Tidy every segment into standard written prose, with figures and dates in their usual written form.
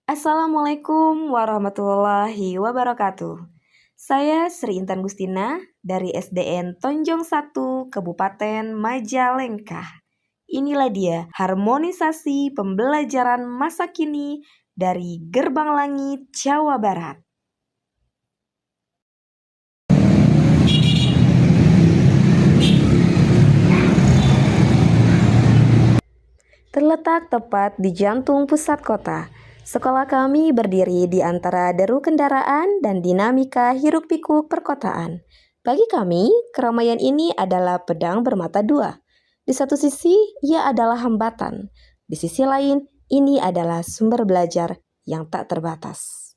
Assalamualaikum warahmatullahi wabarakatuh. Saya Sri Intan Gustina dari SDN Tonjong 1, Kabupaten Majalengka. Inilah dia harmonisasi pembelajaran masa kini dari Gerbang Langit, Jawa Barat. Terletak tepat di jantung pusat kota, sekolah kami berdiri di antara deru kendaraan dan dinamika hiruk-pikuk perkotaan. Bagi kami, keramaian ini adalah pedang bermata dua. Di satu sisi, ia adalah hambatan. Di sisi lain, ini adalah sumber belajar yang tak terbatas.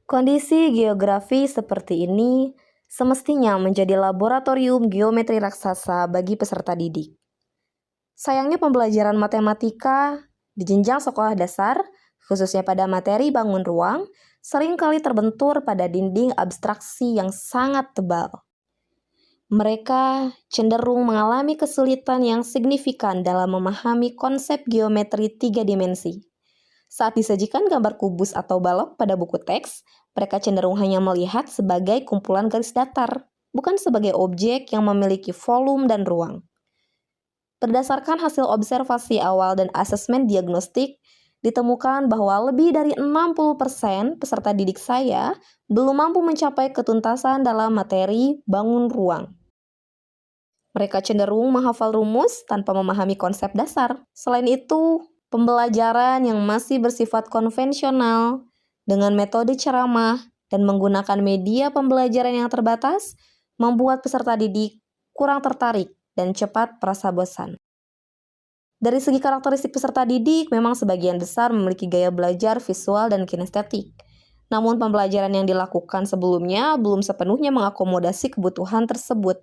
Kondisi geografi seperti ini semestinya menjadi laboratorium geometri raksasa bagi peserta didik. Sayangnya pembelajaran matematika di jenjang sekolah dasar, khususnya pada materi bangun ruang, seringkali terbentur pada dinding abstraksi yang sangat tebal. Mereka cenderung mengalami kesulitan yang signifikan dalam memahami konsep geometri 3 dimensi. Saat disajikan gambar kubus atau balok pada buku teks, mereka cenderung hanya melihat sebagai kumpulan garis datar, bukan sebagai objek yang memiliki volume dan ruang. Berdasarkan hasil observasi awal dan asesmen diagnostik, ditemukan bahwa lebih dari 60% peserta didik saya belum mampu mencapai ketuntasan dalam materi bangun ruang. Mereka cenderung menghafal rumus tanpa memahami konsep dasar. Selain itu, pembelajaran yang masih bersifat konvensional dengan metode ceramah dan menggunakan media pembelajaran yang terbatas membuat peserta didik kurang tertarik dan cepat merasa bosan. Dari segi karakteristik peserta didik, memang sebagian besar memiliki gaya belajar visual dan kinestetik. Namun pembelajaran yang dilakukan sebelumnya belum sepenuhnya mengakomodasi kebutuhan tersebut.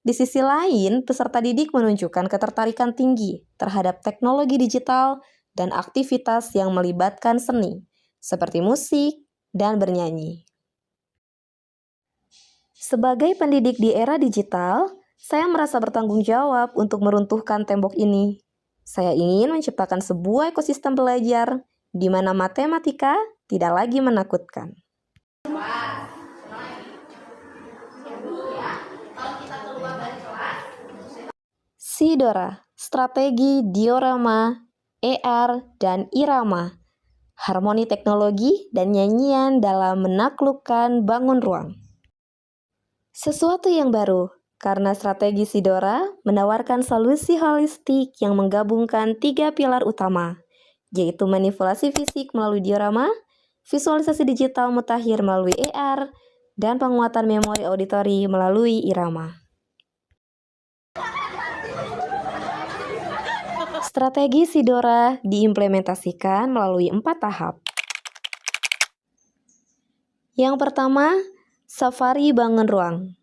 Di sisi lain, peserta didik menunjukkan ketertarikan tinggi terhadap teknologi digital dan aktivitas yang melibatkan seni, seperti musik dan bernyanyi. Sebagai pendidik di era digital, saya merasa bertanggung jawab untuk meruntuhkan tembok ini. Saya ingin menciptakan sebuah ekosistem belajar di mana matematika tidak lagi menakutkan. Sidora, strategi diorama, ER, dan irama, harmoni teknologi dan nyanyian dalam menaklukkan bangun ruang. Sesuatu yang baru, karena strategi Sidora menawarkan solusi holistik yang menggabungkan 3 pilar utama, yaitu manipulasi fisik melalui diorama, visualisasi digital mutakhir melalui ER, dan penguatan memori auditori melalui irama. Strategi Sidora diimplementasikan melalui 4 tahap. Yang pertama, safari bangun ruang.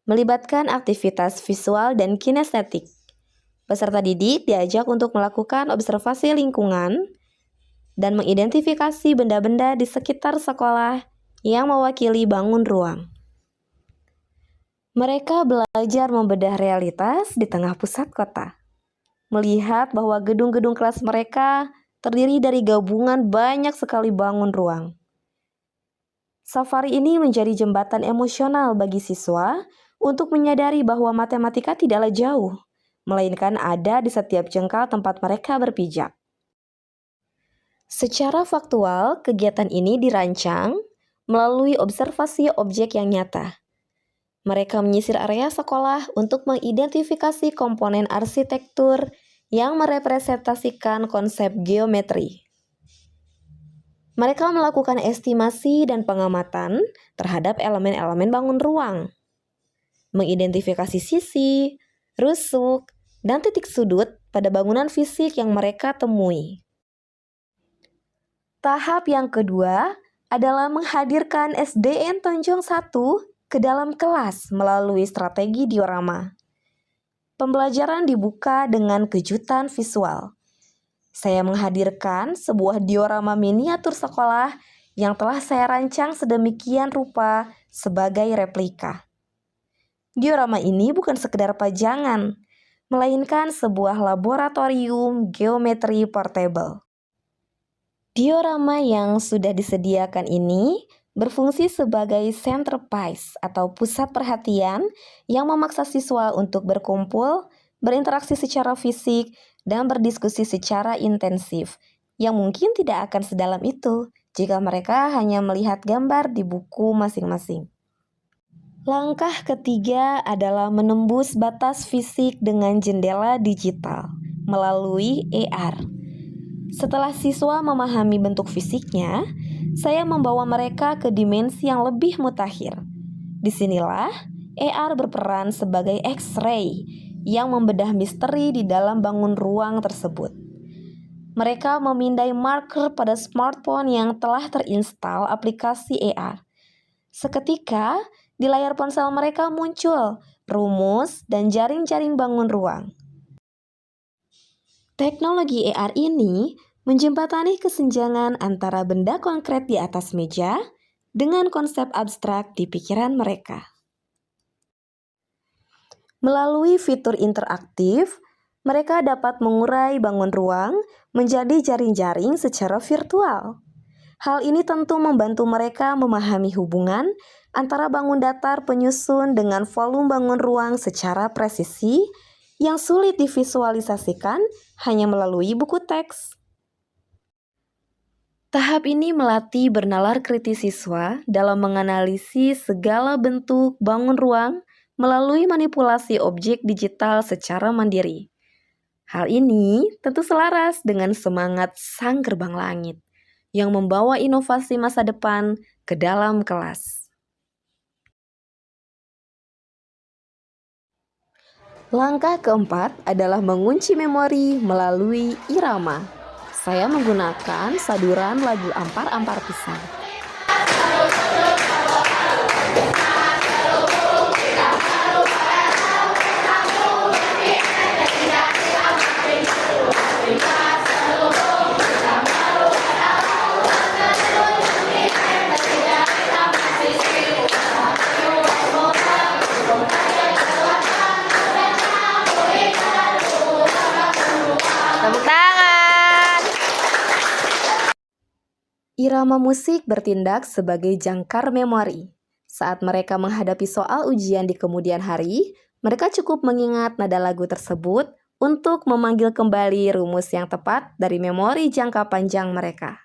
Melibatkan aktivitas visual dan kinestetik. Peserta didik diajak untuk melakukan observasi lingkungan dan mengidentifikasi benda-benda di sekitar sekolah yang mewakili bangun ruang. Mereka belajar membedah realitas di tengah pusat kota. Melihat bahwa gedung-gedung kelas mereka terdiri dari gabungan banyak sekali bangun ruang. Safari ini menjadi jembatan emosional bagi siswa untuk menyadari bahwa matematika tidaklah jauh, melainkan ada di setiap jengkal tempat mereka berpijak. Secara faktual, kegiatan ini dirancang melalui observasi objek yang nyata. Mereka menyisir area sekolah untuk mengidentifikasi komponen arsitektur yang merepresentasikan konsep geometri. Mereka melakukan estimasi dan pengamatan terhadap elemen-elemen bangun ruang, mengidentifikasi sisi, rusuk, dan titik sudut pada bangunan fisik yang mereka temui. Tahap yang kedua adalah menghadirkan SDN Tonjong 1 ke dalam kelas melalui strategi diorama. Pembelajaran dibuka dengan kejutan visual. Saya menghadirkan sebuah diorama miniatur sekolah yang telah saya rancang sedemikian rupa sebagai replika. Diorama ini bukan sekedar pajangan, melainkan sebuah laboratorium geometri portable. Diorama yang sudah disediakan ini berfungsi sebagai centerpiece atau pusat perhatian yang memaksa siswa untuk berkumpul, berinteraksi secara fisik, dan berdiskusi secara intensif, yang mungkin tidak akan sedalam itu jika mereka hanya melihat gambar di buku masing-masing. Langkah ketiga adalah menembus batas fisik dengan jendela digital melalui AR. Setelah siswa memahami bentuk fisiknya, saya membawa mereka ke dimensi yang lebih mutakhir. Disinilah AR berperan sebagai X-ray yang membedah misteri di dalam bangun ruang tersebut. Mereka memindai marker pada smartphone yang telah terinstal aplikasi AR. Seketika, di layar ponsel mereka muncul rumus dan jaring-jaring bangun ruang. Teknologi AR ini menjembatani kesenjangan antara benda konkret di atas meja dengan konsep abstrak di pikiran mereka. Melalui fitur interaktif, mereka dapat mengurai bangun ruang menjadi jaring-jaring secara virtual. Hal ini tentu membantu mereka memahami hubungan antara bangun datar penyusun dengan volume bangun ruang secara presisi yang sulit divisualisasikan hanya melalui buku teks. Tahap ini melatih bernalar kritis siswa dalam menganalisis segala bentuk bangun ruang melalui manipulasi objek digital secara mandiri. Hal ini tentu selaras dengan semangat Sang Gerbang Langit yang membawa inovasi masa depan ke dalam kelas. Langkah keempat adalah mengunci memori melalui irama. Saya menggunakan saduran lagu Ampar-Ampar Pisang. Tepuk tangan. Irama musik bertindak sebagai jangkar memori. Saat mereka menghadapi soal ujian di kemudian hari, mereka cukup mengingat nada lagu tersebut untuk memanggil kembali rumus yang tepat dari memori jangka panjang mereka.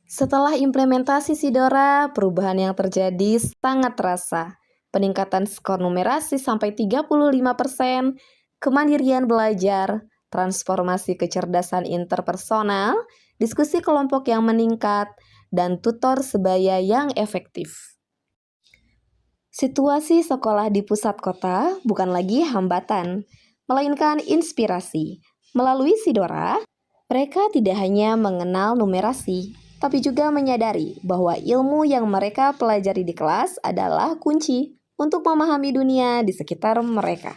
Setelah implementasi Sidora, perubahan yang terjadi sangat terasa. Peningkatan skor numerasi sampai 35%, kemandirian belajar, transformasi kecerdasan interpersonal, diskusi kelompok yang meningkat, dan tutor sebaya yang efektif. Situasi sekolah di pusat kota bukan lagi hambatan, melainkan inspirasi. Melalui Sidora, mereka tidak hanya mengenal numerasi, tapi juga menyadari bahwa ilmu yang mereka pelajari di kelas adalah kunci untuk memahami dunia di sekitar mereka.